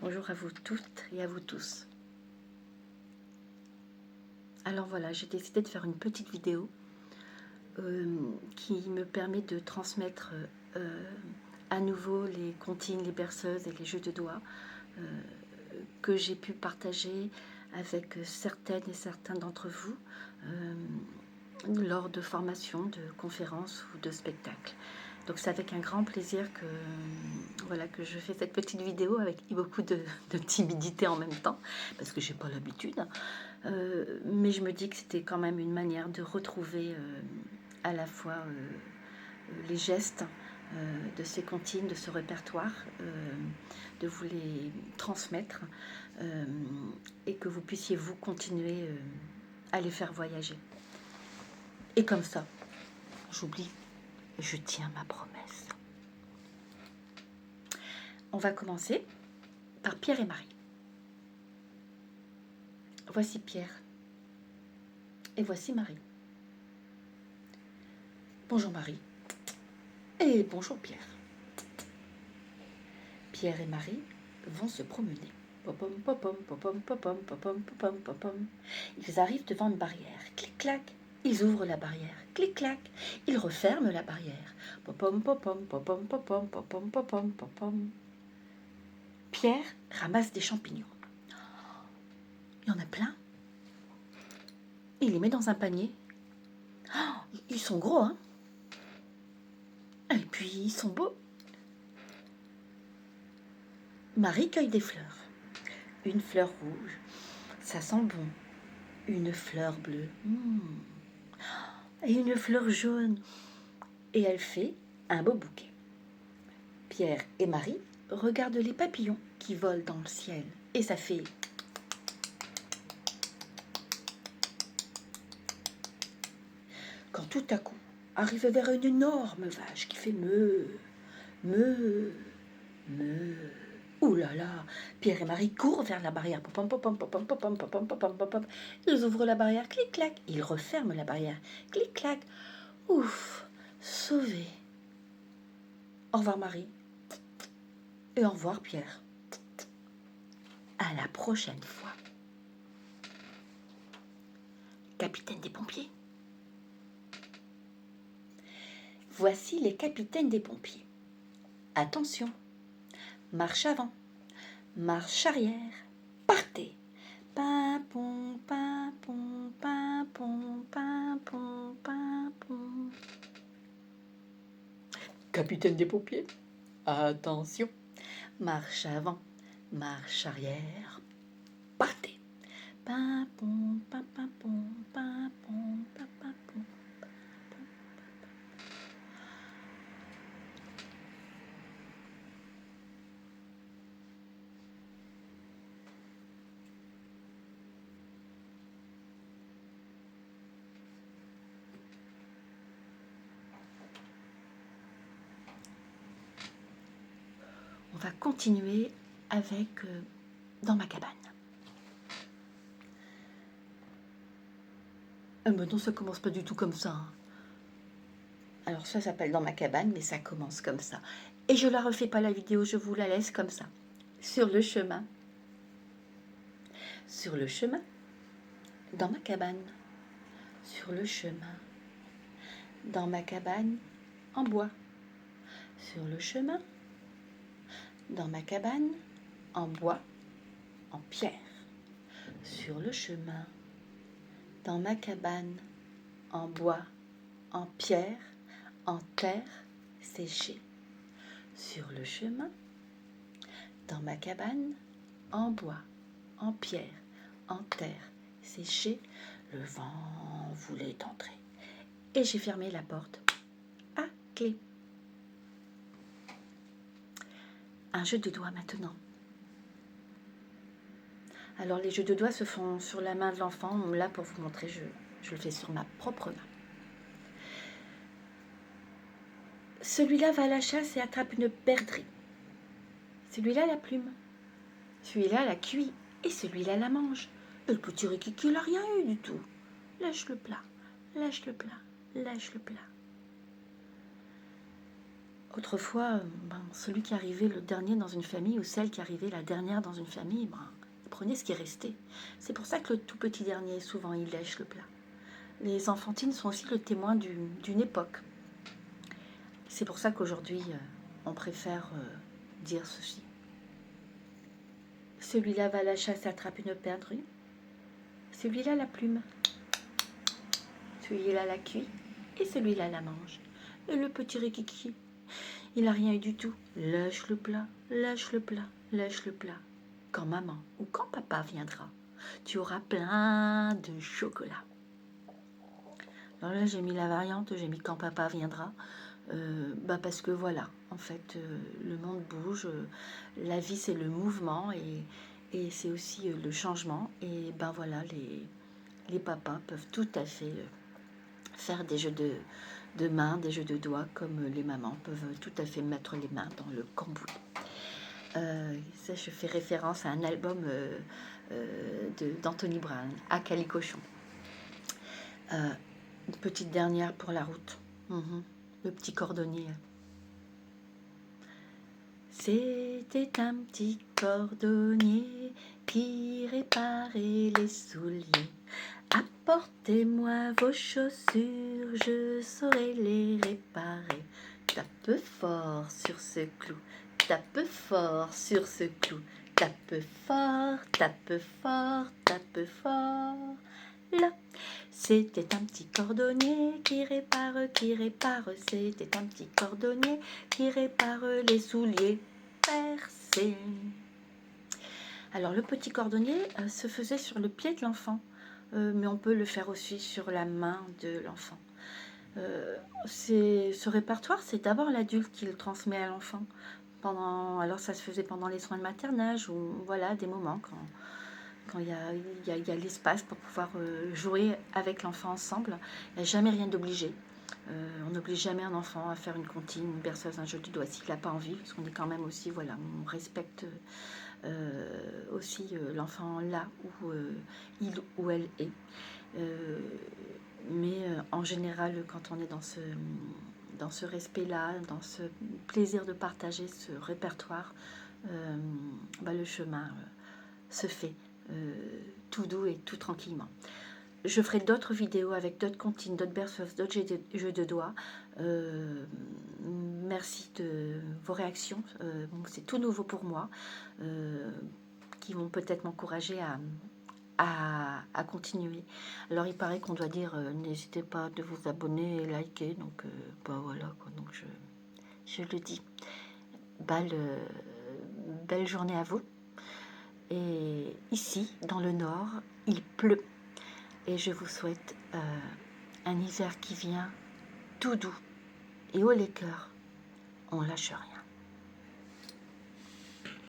Bonjour à vous toutes et à vous tous. Alors voilà, j'ai décidé de faire une petite vidéo qui me permet de transmettre à nouveau les comptines, les berceuses et les jeux de doigts que j'ai pu partager avec certaines et certains d'entre vous lors de formations, de conférences ou de spectacles. Donc c'est avec un grand plaisir que, voilà, que je fais cette petite vidéo avec beaucoup de timidité en même temps, parce que j'ai pas l'habitude. Mais je me dis que c'était quand même une manière de retrouver à la fois les gestes de ces comptines, de ce répertoire, de vous les transmettre et que vous puissiez vous continuer à les faire voyager. Et comme ça, j'oublie, je tiens ma promesse. On va commencer par Pierre et Marie. Voici Pierre et voici Marie. Bonjour Marie et bonjour Pierre. Pierre et Marie vont se promener. Popom, popom, popom, popom, popom, popom, popom. Ils arrivent devant une barrière. Clic-clac. Ils ouvrent la barrière. Clic-clac. Ils referment la barrière. Popom, popom, popom, popom, popom, popom, popom. Pierre ramasse des champignons. Il y en a plein. Il les met dans un panier. Oh, ils sont gros, hein? Et puis, ils sont beaux. Marie cueille des fleurs. Une fleur rouge, ça sent bon. Une fleur bleue, et une fleur jaune. Et elle fait un beau bouquet. Pierre et Marie regardent les papillons qui volent dans le ciel. Et ça fait... Quand tout à coup arrive vers une énorme vache qui fait meu, meu, meu. Ouh là là, Pierre et Marie courent vers la barrière. Popom, popom, popom, popom, popom, popom, popom. Ils ouvrent la barrière, clic-clac. Ils referment la barrière, clic-clac. Ouf, sauvés. Au revoir Marie. Et au revoir Pierre. À la prochaine fois. Capitaine des pompiers. Voici les capitaines des pompiers. Attention. Marche avant. Marche arrière. Partez. Pimpon, pimpon, pimpon, pimpon, pimpon. Capitaine des pompiers. Attention. Marche avant. Marche arrière. Partez. Pimpon, pimpon, pimpon, pimpon. On va continuer avec Dans ma cabane. Mais non, ça commence pas du tout comme ça. Hein. Alors ça s'appelle Dans ma cabane, mais ça commence comme ça. Et je la refais pas la vidéo, je vous la laisse comme ça. Sur le chemin. Sur le chemin. Dans ma cabane. Sur le chemin. Dans ma cabane. En bois. Sur le chemin. Dans ma cabane. En bois. En pierre. Sur le chemin. Dans ma cabane. En bois. En pierre. En terre séchée. Sur le chemin. Dans ma cabane. En bois. En pierre. En terre séchée. Le vent voulait entrer. Et j'ai fermé la porte à clé. Un jeu de doigts maintenant. Alors les jeux de doigts se font sur la main de l'enfant. Là pour vous montrer, je le fais sur ma propre main. Celui-là va à la chasse et attrape une perdrix. Celui-là la plume. Celui-là la cuit et celui-là la mange. Et le petit Rikiki n'a rien eu du tout. Lâche le plat, lâche le plat, lâche le plat. Autrefois, celui qui arrivait le dernier dans une famille ou celle qui arrivait la dernière dans une famille, il prenait ce qui restait. C'est pour ça que le tout petit dernier, souvent, il lèche le plat. Les enfantines sont aussi le témoin d'une époque. C'est pour ça qu'aujourd'hui, on préfère dire ceci. Celui-là va à la chasse, attrape une perdrix. Celui-là la plume. Celui-là la cuit. Et celui-là la mange. Et le petit Rikiki, il n'a rien eu du tout. Lâche le plat, lâche le plat, lâche le plat. Quand maman ou quand papa viendra, tu auras plein de chocolat. Alors là, j'ai mis la variante, j'ai mis quand papa viendra. Parce que voilà, en fait, le monde bouge, la vie c'est le mouvement et c'est aussi le changement. Et voilà, les papas peuvent tout à fait faire des jeux de mains, des jeux de doigts, comme les mamans peuvent tout à fait mettre les mains dans le cambouis. Ça, je fais référence à un album d'Anthony Brown, à Calicochon. Une petite dernière pour la route. Le petit cordonnier. C'était un petit cordonnier qui réparait les souliers. Apportez-moi vos chaussures, je saurai les réparer. Tape fort sur ce clou, tape fort sur ce clou. Tape fort, tape fort, tape fort. Là, c'était un petit cordonnier qui répare, c'était un petit cordonnier qui répare les souliers percés. Alors, le petit cordonnier se faisait sur le pied de l'enfant, mais on peut le faire aussi sur la main de l'enfant. Ce répertoire, c'est d'abord l'adulte qui le transmet à l'enfant. Alors, ça se faisait pendant les soins de maternage ou voilà, des moments quand il y a l'espace pour pouvoir jouer avec l'enfant ensemble. Il n'y a jamais rien d'obligé. On n'oblige jamais un enfant à faire une comptine, une berceuse, un jeu de doigts s'il n'a pas envie, parce qu'on est quand même aussi, voilà, on respecte aussi l'enfant là où il ou elle est. Mais en général, quand on est dans ce respect-là, dans ce plaisir de partager ce répertoire, le chemin se fait tout doux et tout tranquillement. Je ferai d'autres vidéos avec d'autres comptines, d'autres berceuses, d'autres jeux de doigts. Merci de vos réactions. C'est tout nouveau pour moi, qui vont peut-être m'encourager à continuer. Alors il paraît qu'on doit dire n'hésitez pas de vous abonner et liker. Donc voilà quoi. Donc je le dis. Belle journée à vous. Et ici, dans le nord, il pleut. Et je vous souhaite un hiver qui vient tout doux. Et haut les cœurs, on lâche rien.